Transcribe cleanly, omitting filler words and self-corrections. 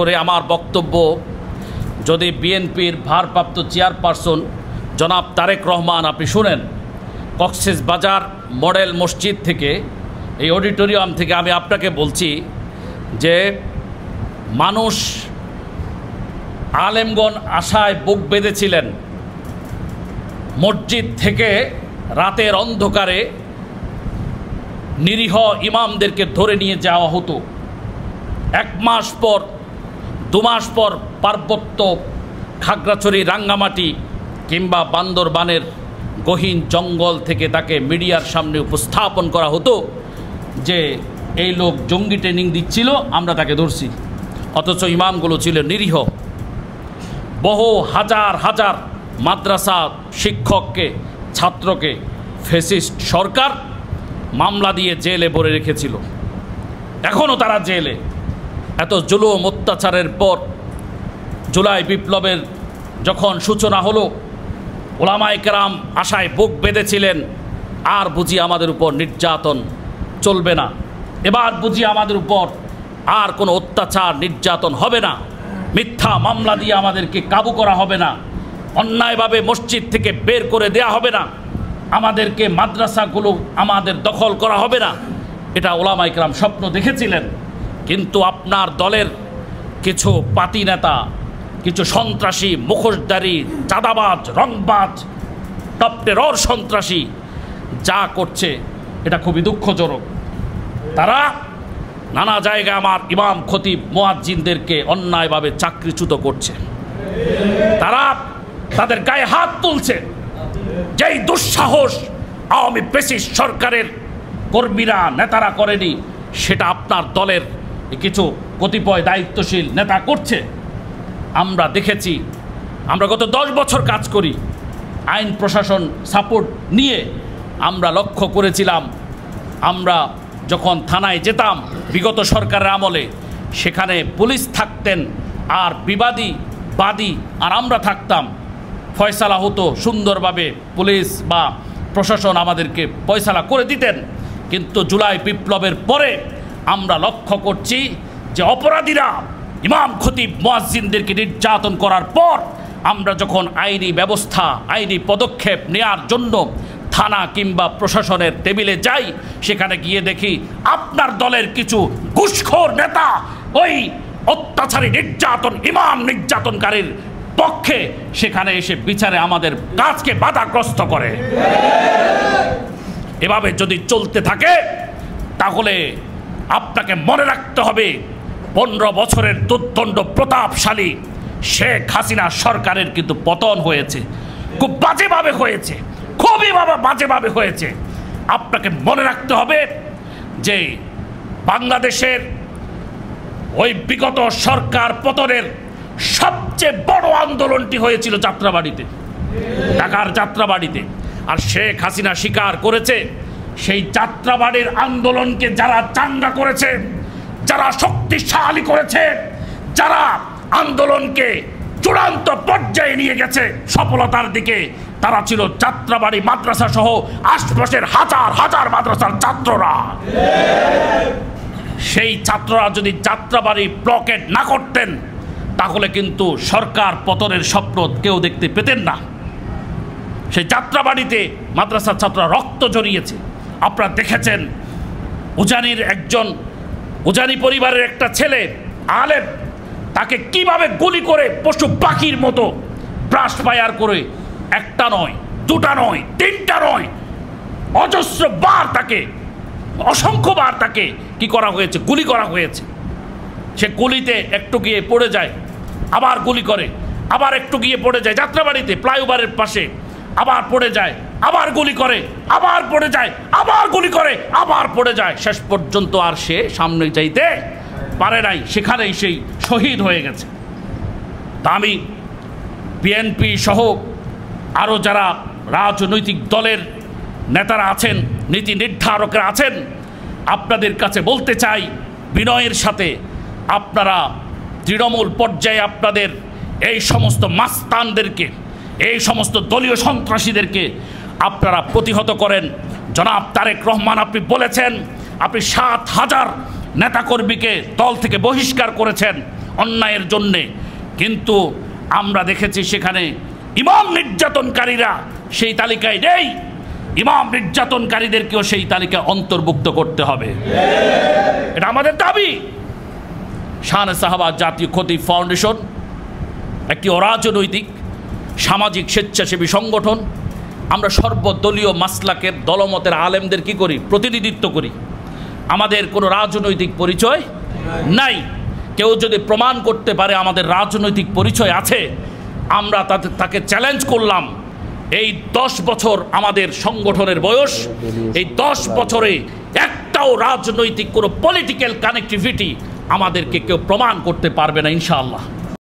করে আমার বক্তব্য যদি বিএনপির ভারপ্রাপ্ত চেয়ারপারসন জনাব তারেক রহমান আপনি শুনেন, কক্সবাজার মডেল মসজিদ থেকে, এই অডিটোরিয়াম থেকে আমি আপনাকে বলছি যে মানুষ আলেমগণ আশায় বুক বেঁধেছিলেন। মসজিদ থেকে রাতের অন্ধকারে নিরীহ ইমামদেরকে ধরে নিয়ে যাওয়া হতো। 1 মাস পর 2 মাস পর পার্বত্য খাগড়াছড়ি, রাঙ্গামাটি কিংবা বান্দরবানের গহীন জঙ্গল থেকে তাকে মিডিয়ার সামনে উপস্থাপন করা হতো যে এই লোক জঙ্গি ট্রেনিং দিচ্ছিল, আমরা তাকে ধরছি। অথচ ইমামগুলো ছিল নিরীহ। বহু হাজার হাজার মাদ্রাসা শিক্ষককে, ছাত্রকে ফ্যাসিস্ট সরকার মামলা দিয়ে জেলে ভরে রেখেছিল। এখনও তারা জেলে। এত জুলুম অত্যাচারের পর জুলাই বিপ্লবের যখন সূচনা হলো, ওলামায়ে কেরাম আশায় বুক বেঁধেছিলেন আর বুঝি আমাদের উপর নির্যাতন চলবে না, এবার বুঝি আমাদের উপর আর কোনো অত্যাচার নির্যাতন হবে না, মিথ্যা মামলা দিয়ে আমাদেরকে কাবু করা হবে না, অন্যায়ভাবে মসজিদ থেকে বের করে দেয়া হবে না, আমাদেরকে মাদ্রাসাগুলো আমাদের দখল করা হবে না। এটা ওলামায়ে কেরাম স্বপ্ন দেখেছিলেন। কিন্তু আপনার দলের কিছু পাতি নেতা, কিছু সন্ত্রাসী, মুখোশধারী, চাঁদাবাজ, রংবাজ, টপ টেরর সন্ত্রাসী যা করছে এটা খুবই দুঃখজনক। তারা নানা জায়গায় আমার ইমাম, খতিব, মুয়াজ্জিনদেরকে অন্যায়ভাবে চাকরিচ্যুত করছে। তারা তাদের গায়ে হাত তুলছে। যেই দুঃসাহস আওয়ামী ফ্যাসিস্ট সরকারের কর্মীরা, নেতারা করেনি, সেটা আপনার দলের কিছু কতিপয় দায়িত্বশীল নেতা করছে। আমরা দেখেছি, আমরা গত 10 বছর কাজ করি, আইন প্রশাসন সাপোর্ট নিয়ে আমরা লক্ষ্য করেছিলাম, আমরা যখন থানায় যেতাম বিগত সরকারের আমলে, সেখানে পুলিশ থাকতেন আর বাদী আর আমরা থাকতাম। ফয়সালা হতো সুন্দরভাবে, পুলিশ বা প্রশাসন আমাদেরকে ফয়সালা করে দিতেন। কিন্তু জুলাই বিপ্লবের পরে আমরা লক্ষ্য করছি যে অপরাধীরা ইমাম, খতিব, মুয়াজ্জিনদেরকে নির্যাতন করার পর আমরা যখন আইনি ব্যবস্থা, আইনি পদক্ষেপ নেওয়ার জন্য থানা কিংবা প্রশাসনের টেবিলে যাই, সেখানে গিয়ে দেখি আপনার দলের কিছু ঘুষখোর নেতা ওই অত্যাচারী, নির্যাতন, ইমাম নির্যাতনকারীর পক্ষে সেখানে এসে বিচারে আমাদের কাজকে বাধাগ্রস্ত করে। এভাবে যদি চলতে থাকে তাহলে আপনাকে মনে রাখতে হবে 15 বছরের দুর্দণ্ড প্রতাপশালী শেখ হাসিনা সরকারের কিন্তু পতন হয়েছে, খুব বাজেভাবে হয়েছে, খুবই বাজেভাবে হয়েছে। আপনাকে মনে রাখতে হবে যে বাংলাদেশের ওই বিগত সরকার পতনের সবচেয়ে বড় আন্দোলনটি হয়েছিল যাত্রাবাড়িতে, ঢাকার যাত্রাবাড়িতে। আর শেখ হাসিনা স্বীকার করেছে সেই যাত্রাবাড়ির আন্দোলনকে যারা চাঙ্গা করেছে, যারা শক্তিশালী করেছে, যারা আন্দোলনকে চূড়ান্ত পর্যায়ে নিয়ে গেছে সফলতার দিকে, তারা ছিল যাত্রাবাড়ি মাদ্রাসা সহ আশপাশের হাজার হাজার মাদ্রাসার ছাত্ররা। সেই ছাত্ররা যদি যাত্রাবাড়ি ব্লকেট না করতেন তাহলে কিন্তু সরকার পতনের স্বপ্ন কেউ দেখতে পেতেন না। সেই যাত্রাবাড়িতে মাদ্রাসার ছাত্ররা রক্ত জড়িয়েছে। আপনারা দেখেছেন উজানি পরিবারের একটা ছেলে আলেম, তাকে কিভাবে গুলি করে পশু পাখির মতো ব্রাশ ফায়ার করে, একটা নয়, দুটা নয়, তিনটা নয়, অজস্র বার তাকে, অসংখ্যবার তাকে কি করা হয়েছে, গুলি করা হয়েছে। সে গুলিতে একটু গিয়ে পড়ে যায়, আবার গুলি করে, আবার একটু গিয়ে পড়ে যায় যাত্রাবাড়িতে ফ্লাইওভারের পাশে, আবার পড়ে যায়, আবার গুলি করে, আবার পড়ে যায়, আবার গুলি করে, আবার পড়ে যায়। শেষ পর্যন্ত আর সে সামনে যাইতে পারে নাই, সেখানেই সেই শহীদ হয়ে গেছে। তা আমি বিএনপি সহ আরও যারা রাজনৈতিক দলের নেতারা আছেন, নীতি নির্ধারকরা আছেন, আপনাদের কাছে বলতে চাই বিনয়ের সাথে, আপনারা তৃণমূল পর্যায়ে আপনাদের এই সমস্ত মাস্তানদেরকে, এই সমস্ত দলীয় সন্ত্রাসীদেরকে আপনারা প্রতিহত করেন। জনাব তারেক রহমান, আপনি বলেছেন আপনি 7,000 নেতাকর্মীকে দল থেকে বহিষ্কার করেছেন। অন্যায়ের জন্যে, কিন্তু আমরা দেখেছি সেখানে ইমাম নির্যাতনকারীরা সেই তালিকায় নেই। ইমাম নির্যাতনকারীদেরকেও সেই তালিকায় অন্তর্ভুক্ত করতে হবে, এটা আমাদের দাবি। শানে সাহাবাজ জাতীয় খতিব ফাউন্ডেশন একটি অরাজনৈতিক সামাজিক স্বেচ্ছাসেবী সংগঠন। আমরা সর্বদলীয় মাসলাকের দলমতের আলেমদের কি করি? প্রতিনিধিত্ব করি। আমাদের কোনো রাজনৈতিক পরিচয় নাই। কেউ যদি প্রমাণ করতে পারে আমাদের রাজনৈতিক পরিচয় আছে, আমরা তাকে চ্যালেঞ্জ করলাম। এই 10 বছর আমাদের সংগঠনের বয়স, এই 10 বছরে একটাও রাজনৈতিক কোনো পলিটিক্যাল কানেক্টিভিটি আমাদেরকে কেউ প্রমাণ করতে পারবে না ইনশাআল্লাহ।